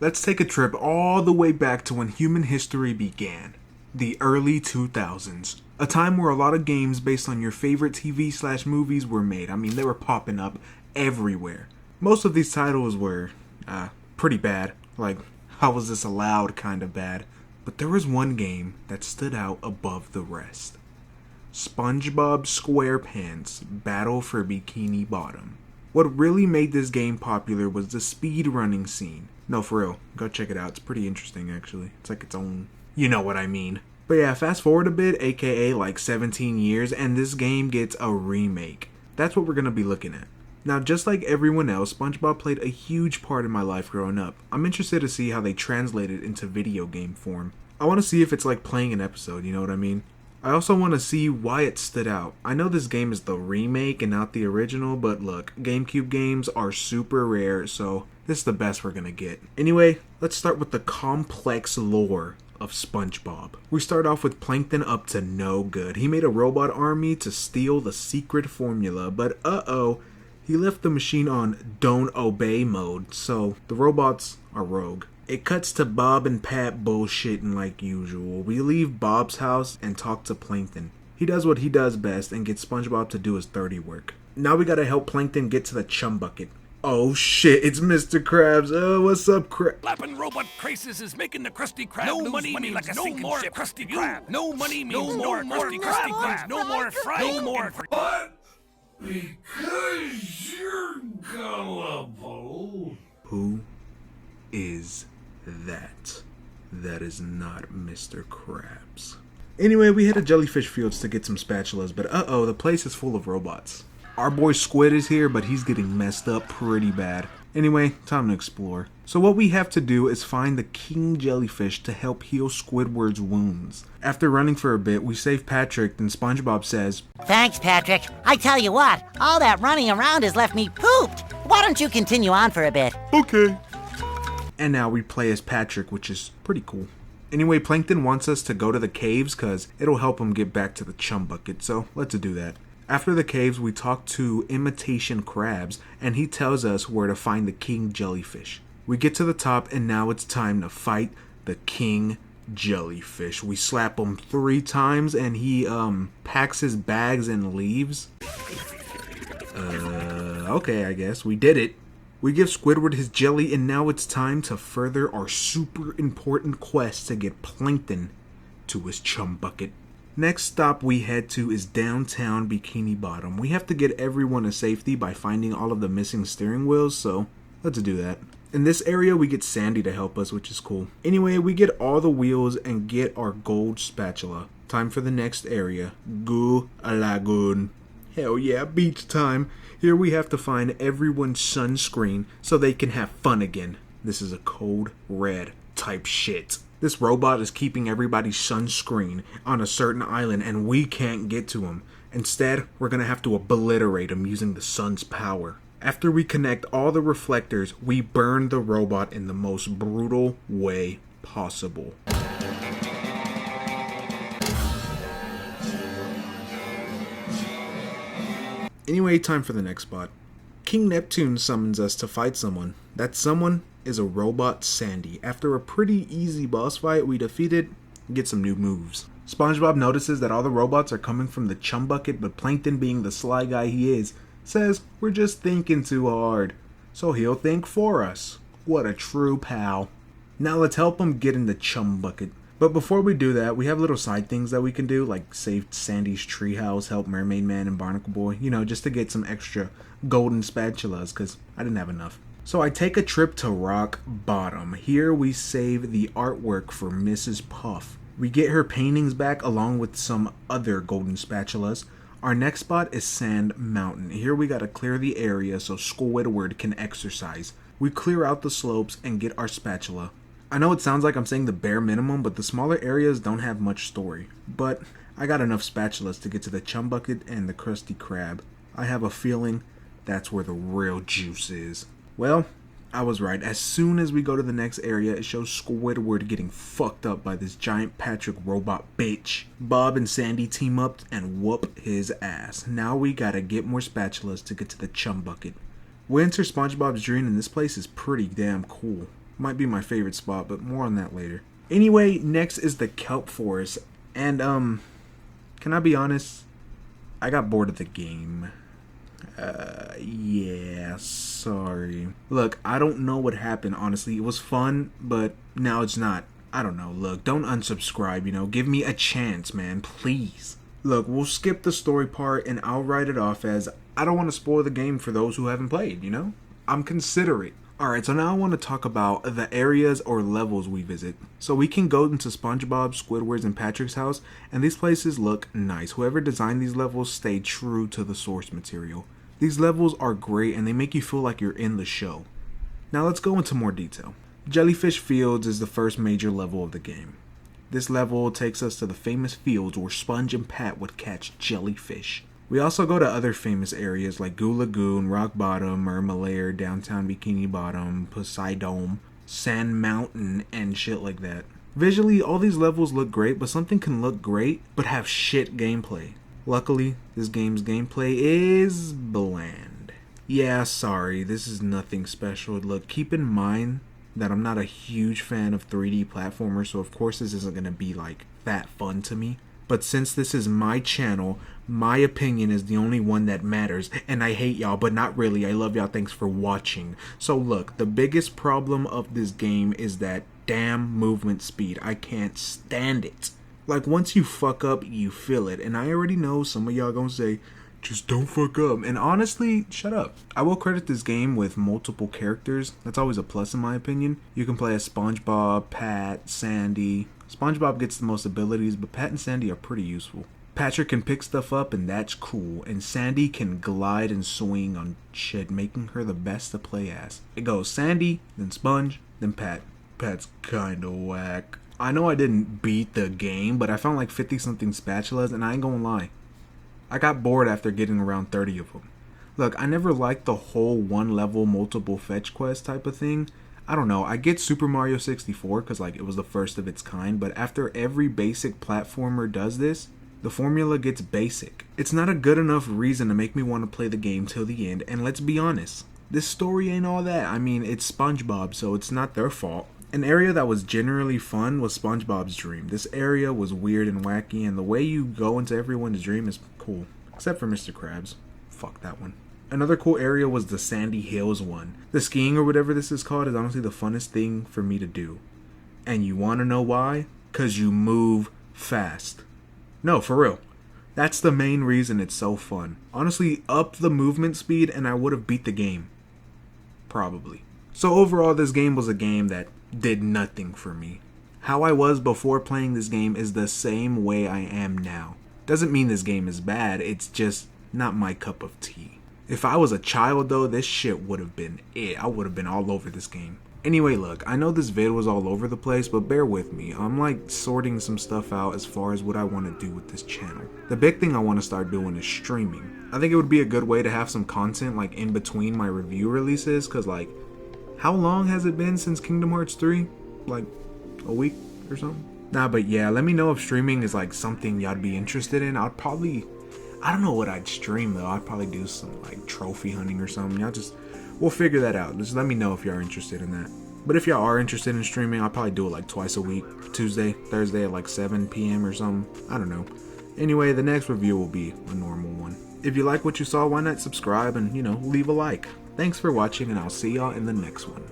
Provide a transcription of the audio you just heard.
Let's take a trip all the way back to when human history began. The early 2000s. A time where a lot of games based on your favorite TV/movies were made. I mean, they were popping up everywhere. Most of these titles were, pretty bad. Like, how was this allowed kind of bad? But there was one game that stood out above the rest. Spongebob SquarePants Battle for Bikini Bottom. What really made this game popular was the speedrunning scene. No, for real, go check it out. It's pretty interesting, actually. It's like its own, you know what I mean. But yeah, fast forward a bit, aka like 17 years, and this game gets a remake. That's what we're going to be looking at. Now, just like everyone else, SpongeBob played a huge part in my life growing up. I'm interested to see how they translate it into video game form. I want to see if it's like playing an episode, you know what I mean? I also want to see why it stood out. I know this game is the remake and not the original, but look, GameCube games are super rare, so this is the best we're gonna get. Anyway, let's start with the complex lore of SpongeBob. We start off with Plankton up to no good. He made a robot army to steal the secret formula, but he left the machine on don't obey mode, so the robots are rogue. It cuts to Bob and Pat bullshitting like usual. We leave Bob's house and talk to Plankton. He does what he does best and gets SpongeBob to do his dirty work. Now we gotta help Plankton get to the chum bucket. Oh shit, it's Mr. Krabs. Oh, what's up, Krabs? Lappin' robot crisis is making the Krusty Krab no money means like a no more ship. Krusty Krab. No money means no more Krusty Krab. No more frying. No more. But because you're gullible. Who is that? That is not Mr. Krabs. Anyway, we head to Jellyfish Fields to get some spatulas, but the place is full of robots. Our boy Squid is here, but he's getting messed up pretty bad. Anyway, time to explore. So what we have to do is find the king jellyfish to help heal Squidward's wounds. After running for a bit, we save Patrick, and SpongeBob says, "Thanks, Patrick. I tell you what, all that running around has left me pooped. Why don't you continue on for a bit?" "Okay." And now we play as Patrick, which is pretty cool. Anyway, Plankton wants us to go to the caves because it'll help him get back to the chum bucket, so let's do that. After the caves, we talk to Imitation Krabs, and he tells us where to find the king jellyfish. We get to the top, and now it's time to fight the king jellyfish. We slap him 3 times, and he packs his bags and leaves. Okay, I guess we did it. We give Squidward his jelly, and now it's time to further our super important quest to get Plankton to his chum bucket. Next stop we head to is downtown Bikini Bottom. We have to get everyone to safety by finding all of the missing steering wheels, so let's do that. In this area we get Sandy to help us, which is cool. Anyway, we get all the wheels and get our gold spatula. Time for the next area, Goo Lagoon. Hell yeah, beach time. Here we have to find everyone's sunscreen so they can have fun again. This is a code red type shit. This robot is keeping everybody's sunscreen on a certain island and we can't get to him. Instead, we're gonna have to obliterate him using the sun's power. After we connect all the reflectors, we burn the robot in the most brutal way possible. Anyway, time for the next spot. King Neptune summons us to fight someone. That someone is a robot Sandy. After a pretty easy boss fight we defeated, get some new moves. SpongeBob notices that all the robots are coming from the chum bucket, but Plankton, being the sly guy he is, says we're just thinking too hard. So he'll think for us. What a true pal. Now let's help him get in the chum bucket. But before we do that, we have little side things that we can do, like save Sandy's treehouse, help Mermaid Man and Barnacle Boy, you know, just to get some extra golden spatulas, because I didn't have enough. So I take a trip to Rock Bottom. Here we save the artwork for Mrs. Puff. We get her paintings back along with some other golden spatulas. Our next spot is Sand Mountain. Here we gotta clear the area so Squidward can exercise. We clear out the slopes and get our spatula. I know it sounds like I'm saying the bare minimum, but the smaller areas don't have much story. But I got enough spatulas to get to the chum bucket and the Krusty Krab. I have a feeling that's where the real juice is. Well, I was right. As soon as we go to the next area, it shows Squidward getting fucked up by this giant Patrick robot bitch. Bob and Sandy team up and whoop his ass. Now we gotta get more spatulas to get to the chum bucket. We enter SpongeBob's dream and this place is pretty damn cool. Might be my favorite spot, but more on that later. Anyway, next is the kelp forest. And, can I be honest? I got bored of the game. Yeah, sorry. Look, I don't know what happened, honestly. It was fun, but now it's not. I don't know. Look, don't unsubscribe, you know. Give me a chance, man, please. Look, we'll skip the story part and I'll write it off as I don't want to spoil the game for those who haven't played, you know? I'm considerate. Alright, so now I want to talk about the areas or levels we visit. So we can go into SpongeBob, Squidward's, and Patrick's house, and these places look nice. Whoever designed these levels stayed true to the source material. These levels are great and they make you feel like you're in the show. Now let's go into more detail. Jellyfish Fields is the first major level of the game. This level takes us to the famous fields where Sponge and Pat would catch jellyfish. We also go to other famous areas like Goo Lagoon, Rock Bottom, Merma Lair, Downtown Bikini Bottom, Poseidome, Sand Mountain, and shit like that. Visually, all these levels look great, but something can look great but have shit gameplay. Luckily, this game's gameplay is bland. Yeah, sorry, this is nothing special. Look, keep in mind that I'm not a huge fan of 3D platformers, so of course this isn't going to be like that fun to me. But since this is my channel, my opinion is the only one that matters, and I hate y'all, but not really. I love y'all, thanks for watching. So look, the biggest problem of this game is that damn movement speed. I can't stand it. Like, once you fuck up, you feel it, and I already know some of y'all gonna say, just don't fuck up, and honestly, shut up. I will credit this game with multiple characters. That's always a plus in my opinion. You can play as SpongeBob, Pat, Sandy. SpongeBob gets the most abilities, but Pat and Sandy are pretty useful. Patrick can pick stuff up, and that's cool, and Sandy can glide and swing on shit, making her the best to play as. It goes Sandy, then Sponge, then Pat. Pat's kinda whack. I know I didn't beat the game, but I found like 50 something spatulas, and I ain't gonna lie, I got bored after getting around 30 of them. Look, I never liked the whole one level multiple fetch quest type of thing. I don't know, I get Super Mario 64 because like it was the first of its kind, but after every basic platformer does this, the formula gets basic. It's not a good enough reason to make me want to play the game till the end, and let's be honest, this story ain't all that. I mean, it's SpongeBob, so it's not their fault. An area that was generally fun was SpongeBob's dream. This area was weird and wacky, and the way you go into everyone's dream is cool. Except for Mr. Krabs. Fuck that one. Another cool area was the Sandy Hills one. The skiing or whatever this is called is honestly the funnest thing for me to do. And you wanna know why? 'Cause you move fast. No, for real. That's the main reason it's so fun. Honestly, up the movement speed and I would have beat the game. Probably. So overall, this game was a game that did nothing for me. How I was before playing this game is the same way I am now. Doesn't mean this game is bad, it's just not my cup of tea. If I was a child though, this shit would have been it. I would have been all over this game. Anyway, look, I know this vid was all over the place, but bear with me. I'm like sorting some stuff out as far as what I want to do with this channel. The big thing I want to start doing is streaming. I think it would be a good way to have some content like in between my review releases, cause like, how long has it been since Kingdom Hearts 3? Like, a week or something? Nah, but yeah, let me know if streaming is like something y'all be interested in. I don't know what I'd stream though. I'd probably do some like trophy hunting or something. We'll figure that out. Just let me know if y'all are interested in that. But if y'all are interested in streaming, I'll probably do it like twice a week. Tuesday, Thursday at like 7 p.m. or something. I don't know. Anyway, the next review will be a normal one. If you like what you saw, why not subscribe and, leave a like. Thanks for watching, and I'll see y'all in the next one.